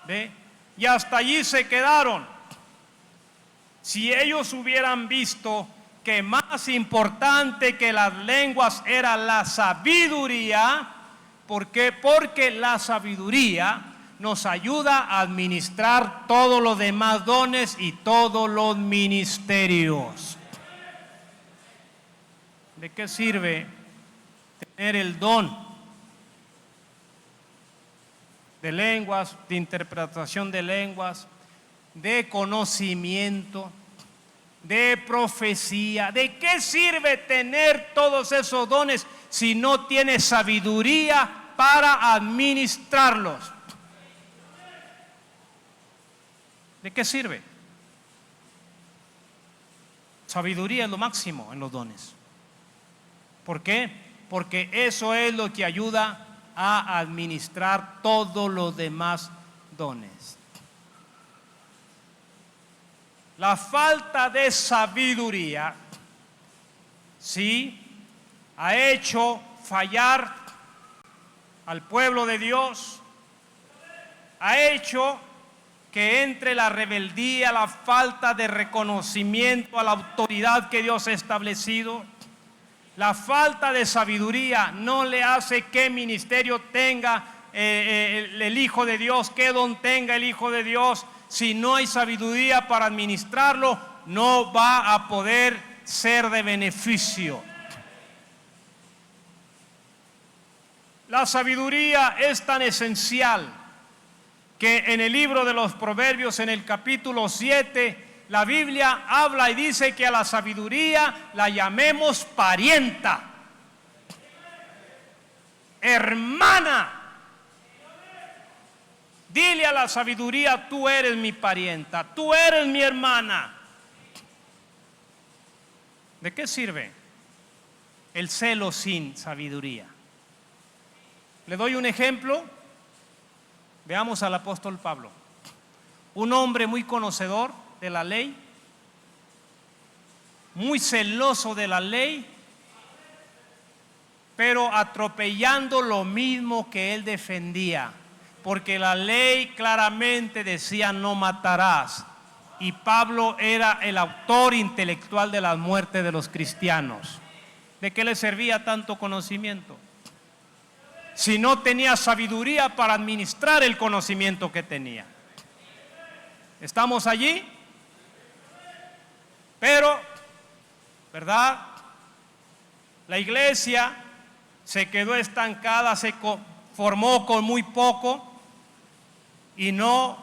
¿Ve? Y hasta allí se quedaron. Si ellos hubieran visto que más importante que las lenguas era la sabiduría, ¿por qué? Porque la sabiduría nos ayuda a administrar todos los demás dones y todos los ministerios. ¿De qué sirve tener el don de lenguas, de interpretación de lenguas, de conocimiento, de profecía? ¿De qué sirve tener todos esos dones si no tiene sabiduría para administrarlos? ¿De qué sirve? Sabiduría es lo máximo en los dones. ¿Por qué? Porque eso es lo que ayuda a administrar todos los demás dones. La falta de sabiduría, sí, ha hecho fallar al pueblo de Dios, ha hecho que entre la rebeldía, la falta de reconocimiento a la autoridad que Dios ha establecido. La falta de sabiduría no le hace qué ministerio tenga el Hijo de Dios, qué don tenga el Hijo de Dios. Si no hay sabiduría para administrarlo, no va a poder ser de beneficio. La sabiduría es tan esencial que en el libro de los Proverbios, en el capítulo 7, la Biblia habla y dice que a la sabiduría la llamemos parienta, hermana. Dile a la sabiduría: tú eres mi parienta, tú eres mi hermana. ¿De qué sirve el celo sin sabiduría? Le doy un ejemplo. Veamos al apóstol Pablo, un hombre muy conocedor de la ley, muy celoso de la ley, pero atropellando lo mismo que él defendía, porque la ley claramente decía: no matarás. Y Pablo era el autor intelectual de la muerte de los cristianos. ¿De qué le servía tanto conocimiento si no tenía sabiduría para administrar el conocimiento que tenía? ¿Estamos allí? Pero, ¿verdad? La iglesia se quedó estancada, se formó con muy poco y no,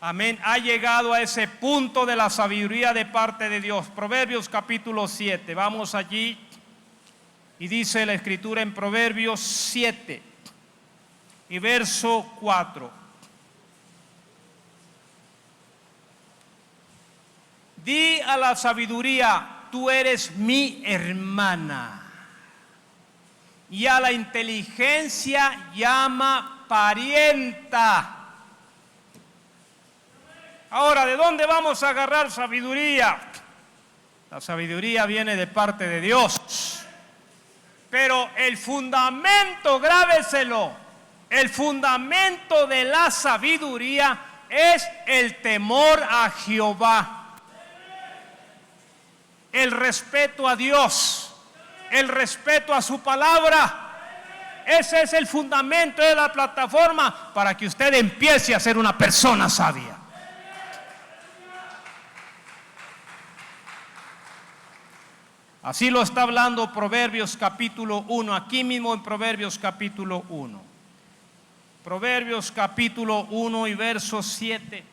amén, ha llegado a ese punto de la sabiduría de parte de Dios. Proverbios capítulo 7, vamos allí. Y dice la escritura en Proverbios 7 y verso 4. Di a la sabiduría: tú eres mi hermana. Y a la inteligencia llama parienta. Ahora, ¿de dónde vamos a agarrar sabiduría? La sabiduría viene de parte de Dios. Pero el fundamento, grábeselo, el fundamento de la sabiduría es el temor a Jehová, el respeto a Dios, el respeto a su palabra. Ese es el fundamento de la plataforma para que usted empiece a ser una persona sabia. Así lo está hablando Proverbios capítulo 1, aquí mismo en Proverbios capítulo 1. Proverbios capítulo 1 y verso 7.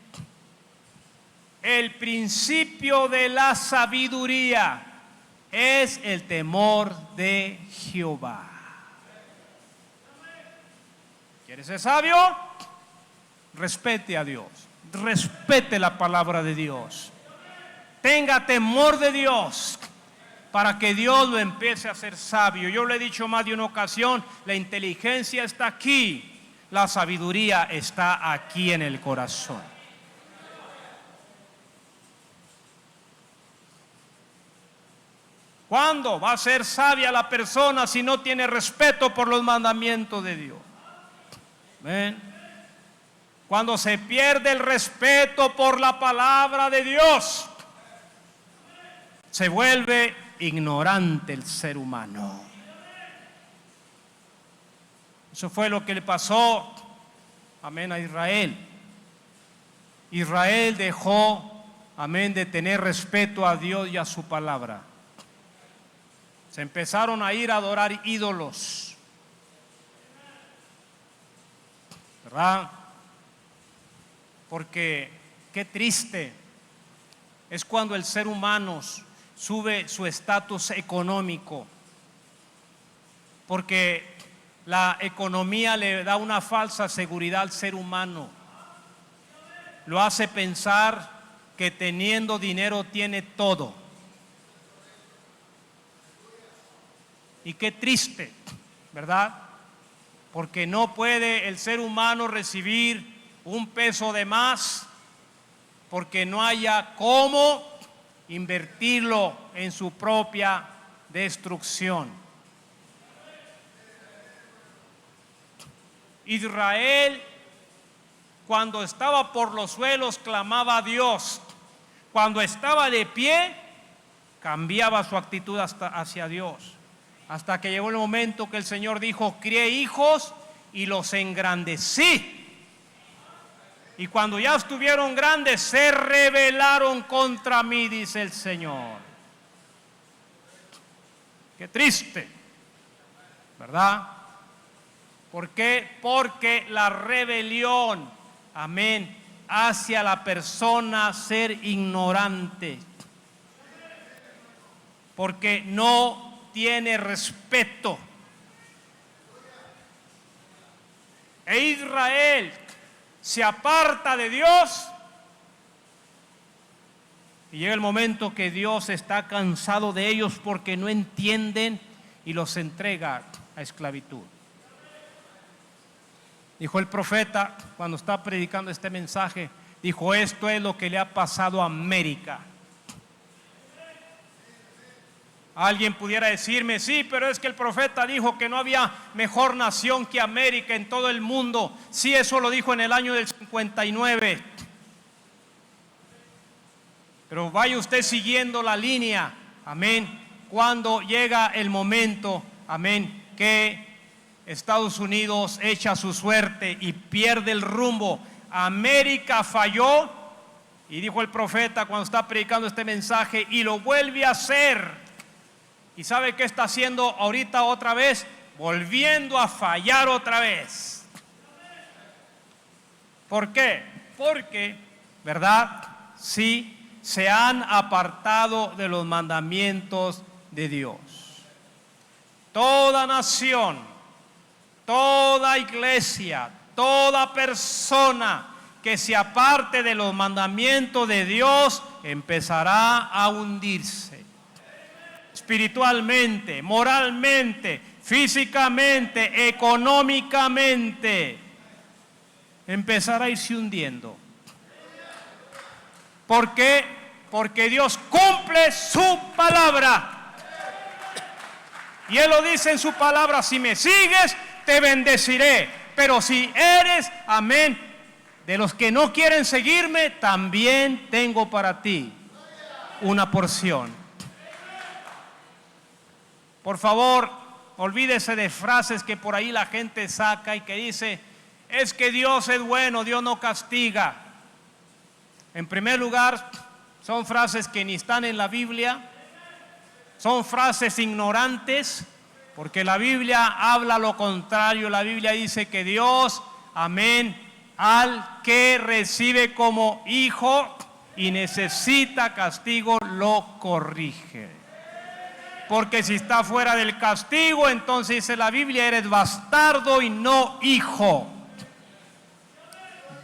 El principio de la sabiduría es el temor de Jehová. ¿Quieres ser sabio? Respete a Dios, respete la palabra de Dios, tenga temor de Dios, para que Dios lo empiece a hacer sabio. Yo le he dicho más de una ocasión: la inteligencia está aquí, la sabiduría está aquí en el corazón. ¿Cuándo va a ser sabia la persona si no tiene respeto por los mandamientos de Dios? ¿Ven? Cuando se pierde el respeto por la palabra de Dios, se vuelve ignorante el ser humano. Eso fue lo que le pasó, amén, a Israel. Israel dejó, amén, de tener respeto a Dios y a su palabra. Se empezaron a ir a adorar ídolos, ¿verdad? Porque qué triste es cuando el ser humano sube su estatus económico, porque la economía le da una falsa seguridad al ser humano, lo hace pensar que teniendo dinero tiene todo. Y qué triste, ¿verdad? Porque no puede el ser humano recibir un peso de más porque no haya cómo invertirlo en su propia destrucción. Israel, cuando estaba por los suelos, clamaba a Dios. Cuando estaba de pie, cambiaba su actitud hacia Dios. Hasta que llegó el momento que el Señor dijo: crié hijos y los engrandecí. Y cuando ya estuvieron grandes, se rebelaron contra mí, dice el Señor. Qué triste, ¿verdad? ¿Por qué? Porque la rebelión, amén, hacia la persona ser ignorante. Porque no tiene respeto. E Israel se aparta de Dios y llega el momento que Dios está cansado de ellos porque no entienden y los entrega a esclavitud. Dijo el profeta cuando está predicando este mensaje, dijo: esto es lo que le ha pasado a América. Alguien pudiera decirme: sí, pero es que el profeta dijo que no había mejor nación que América en todo el mundo. Sí, eso lo dijo en el año del 59. Pero vaya usted siguiendo la línea, amén, cuando llega el momento, amén, que Estados Unidos echa su suerte y pierde el rumbo. América falló, y dijo el profeta cuando está predicando este mensaje, y lo vuelve a hacer. ¿Y sabe qué está haciendo ahorita otra vez? Volviendo a fallar otra vez. ¿Por qué? Porque, ¿verdad? Sí, se han apartado de los mandamientos de Dios. Toda nación, toda iglesia, toda persona que se aparte de los mandamientos de Dios empezará a hundirse. Espiritualmente, moralmente, físicamente, económicamente, empezará a irse hundiendo. ¿Por qué? Porque Dios cumple su palabra. Y Él lo dice en su palabra: si me sigues, te bendeciré. Pero si eres, amén, de los que no quieren seguirme, también tengo para ti una porción. Por favor, olvídese de frases que por ahí la gente saca y que dice: es que Dios es bueno, Dios no castiga. En primer lugar, son frases que ni están en la Biblia, son frases ignorantes, porque la Biblia habla lo contrario. La Biblia dice que Dios, amén, al que recibe como hijo y necesita castigo, lo corrige. Porque si está fuera del castigo, entonces dice la Biblia, eres bastardo y no hijo.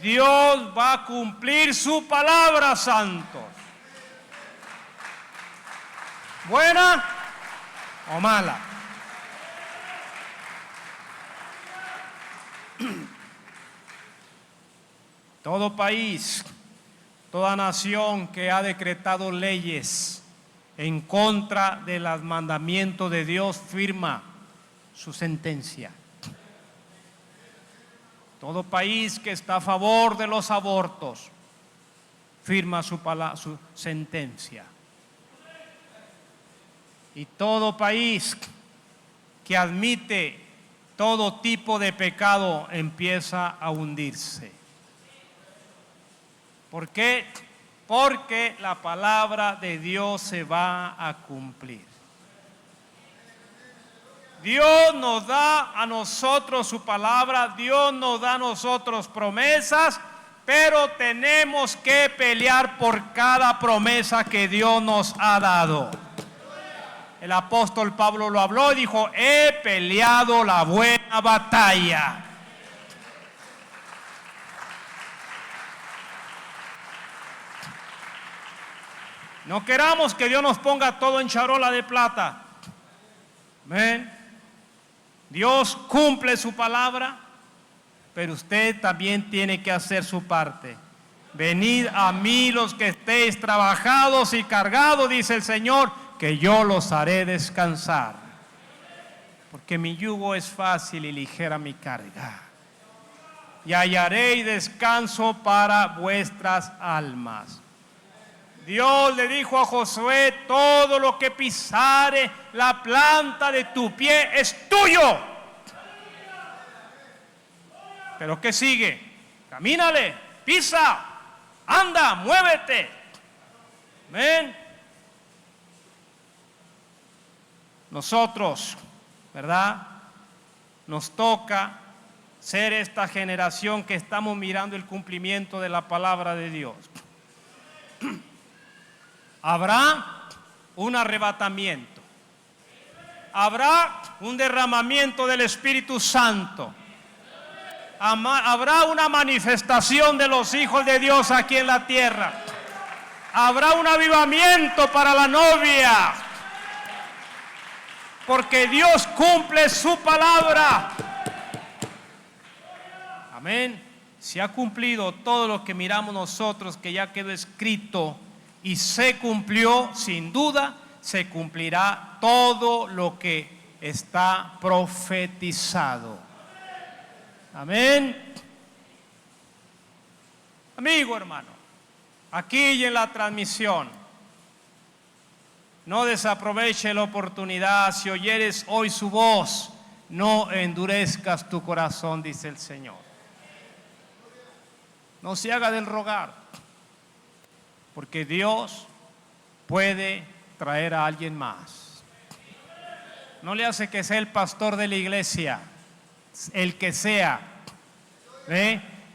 Dios va a cumplir su palabra, santos. ¿Buena o mala? Todo país, toda nación que ha decretado leyes en contra de los mandamientos de Dios firma su sentencia. Todo país que está a favor de los abortos firma su sentencia. Y todo país que admite todo tipo de pecado empieza a hundirse. ¿Por qué? Porque la palabra de Dios se va a cumplir. Dios nos da a nosotros su palabra, Dios nos da a nosotros promesas, pero tenemos que pelear por cada promesa que Dios nos ha dado. El apóstol Pablo lo habló y dijo: he peleado la buena batalla. No queramos que Dios nos ponga todo en charola de plata. ¿Ven? Dios cumple su palabra, pero usted también tiene que hacer su parte. Venid a mí los que estéis trabajados y cargados, dice el Señor, que yo los haré descansar. Porque mi yugo es fácil y ligera mi carga. Y hallaréis descanso para vuestras almas. Dios le dijo a Josué: todo lo que pisare la planta de tu pie es tuyo. Pero ¿qué sigue? Camínale, pisa, anda, muévete. ¿Ven? nosotros, ¿verdad? Nos toca ser esta generación que estamos mirando el cumplimiento de la palabra de Dios. Habrá un arrebatamiento. Habrá un derramamiento del Espíritu Santo. Habrá una manifestación de los hijos de Dios aquí en la tierra. Habrá un avivamiento para la novia. Porque Dios cumple su palabra. Amén. Se ha cumplido todo lo que miramos nosotros, que ya quedó escrito y se cumplió, sin duda, se cumplirá todo lo que está profetizado. Amén. Amigo, hermano, aquí y en la transmisión, no desaproveche la oportunidad. Si oyeres hoy su voz, no endurezcas tu corazón, dice el Señor. No se haga del rogar, porque Dios puede traer a alguien más. No le hace que sea el pastor de la iglesia, el que sea.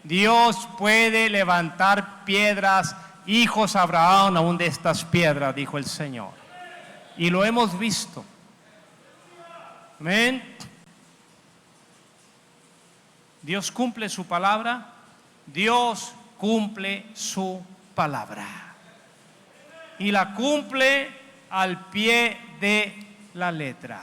Dios puede levantar piedras, hijos a Abraham aún de estas piedras, dijo el Señor. Y lo hemos visto. Amén. Dios cumple su palabra. Dios cumple su palabra. Y la cumple al pie de la letra.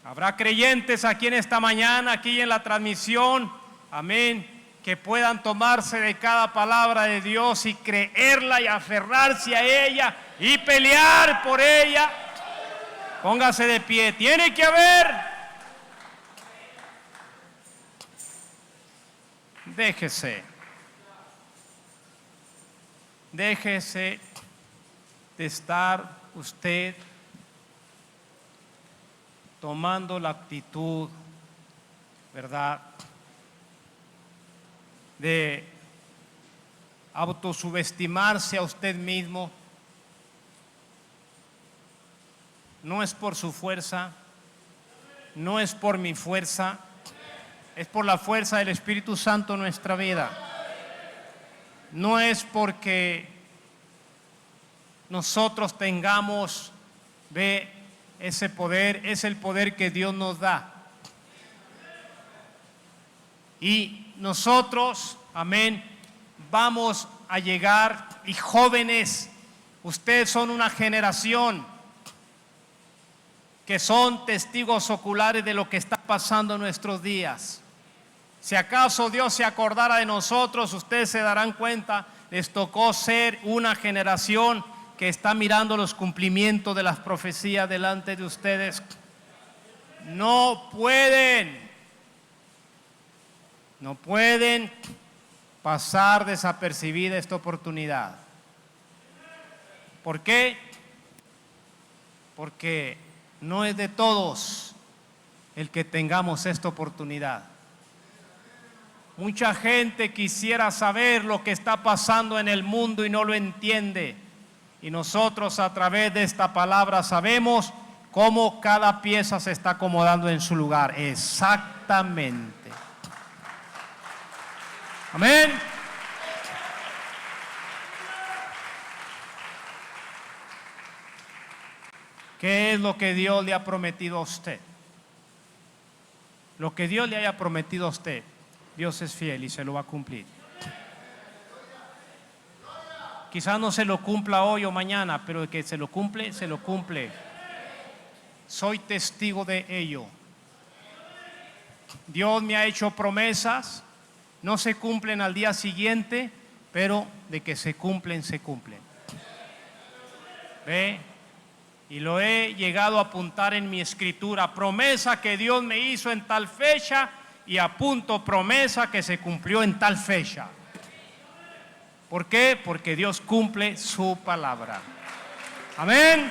Habrá creyentes aquí en esta mañana, aquí en la transmisión, amén, que puedan tomarse de cada palabra de Dios y creerla y aferrarse a ella y pelear por ella. Póngase de pie. Tiene que haber. Déjese de estar usted tomando la actitud, ¿verdad?, de autosubestimarse a usted mismo. No es por su fuerza, no es por mi fuerza, es por la fuerza del Espíritu Santo en nuestra vida. No es porque nosotros tengamos ese poder, es el poder que Dios nos da. Y nosotros, amén, vamos a llegar. Y jóvenes, ustedes son una generación que son testigos oculares de lo que está pasando en nuestros días. Si acaso Dios se acordara de nosotros, ustedes se darán cuenta, les tocó ser una generación que está mirando los cumplimientos de las profecías delante de ustedes. No pueden pasar desapercibida esta oportunidad. ¿Por qué? Porque no es de todos el que tengamos esta oportunidad. Mucha gente quisiera saber lo que está pasando en el mundo y no lo entiende. Y nosotros a través de esta palabra sabemos cómo cada pieza se está acomodando en su lugar. Exactamente. Amén. ¿Qué es lo que Dios le ha prometido a usted? Lo que Dios le haya prometido a usted, Dios es fiel y se lo va a cumplir. Quizás no se lo cumpla hoy o mañana, pero el que se lo cumple, se lo cumple. Soy testigo de ello. Dios me ha hecho promesas, no se cumplen al día siguiente, pero de que se cumplen, se cumplen. ¿Ve? Y lo he llegado a apuntar en mi escritura. Promesa que Dios me hizo en tal fecha, y apunto promesa que se cumplió en tal fecha. ¿Por qué? Porque Dios cumple su palabra. Amén.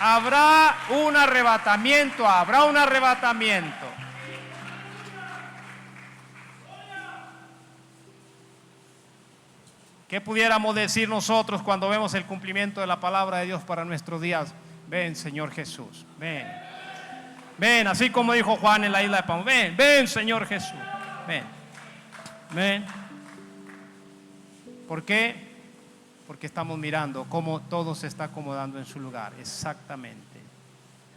Habrá un arrebatamiento, habrá un arrebatamiento. ¿Qué pudiéramos decir nosotros cuando vemos el cumplimiento de la palabra de Dios para nuestros días? Ven, Señor Jesús, ven. Ven, así como dijo Juan en la isla de Patmos. Ven, ven, Señor Jesús, ven. Ven. ¿Por qué? Porque estamos mirando cómo todo se está acomodando en su lugar. Exactamente.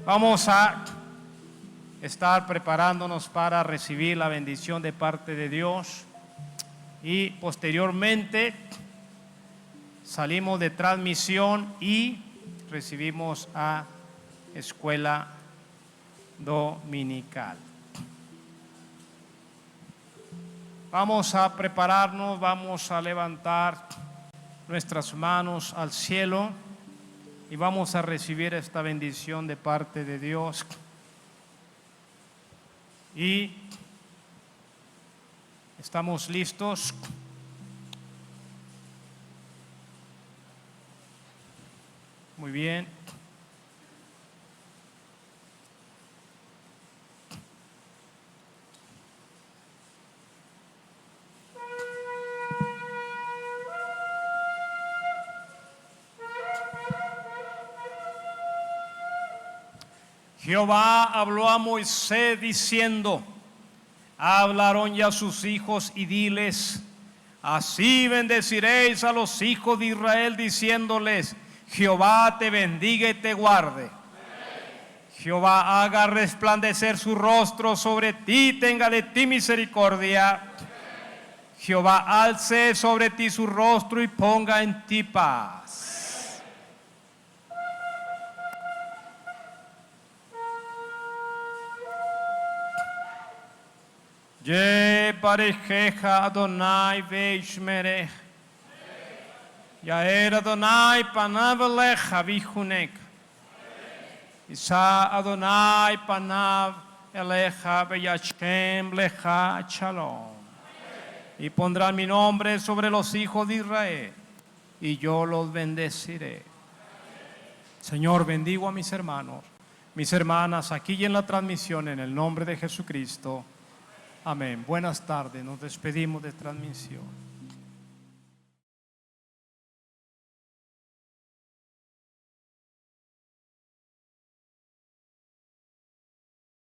Vamos a estar preparándonos para recibir la bendición de parte de Dios. Y posteriormente salimos de transmisión y recibimos a escuela dominical. Vamos a prepararnos, vamos a levantar nuestras manos al cielo y vamos a recibir esta bendición de parte de Dios. Y ¿estamos listos? Muy bien. Jehová habló a Moisés diciendo: hablaron ya sus hijos y diles: así bendeciréis a los hijos de Israel, diciéndoles: Jehová te bendiga y te guarde. Amén. Jehová haga resplandecer su rostro sobre ti, tenga de ti misericordia. Amén. Jehová alce sobre ti su rostro y ponga en ti paz. Ye parejeja Adonai veishmerech. Yaer Adonai panav elecha vichunek. Isa Adonai panav elecha veyachem lecha shalom. Y pondrán mi nombre sobre los hijos de Israel, y yo los bendeciré. Señor, bendigo a mis hermanos, mis hermanas, aquí y en la transmisión, en el nombre de Jesucristo. Amén. Buenas tardes, nos despedimos de transmisión.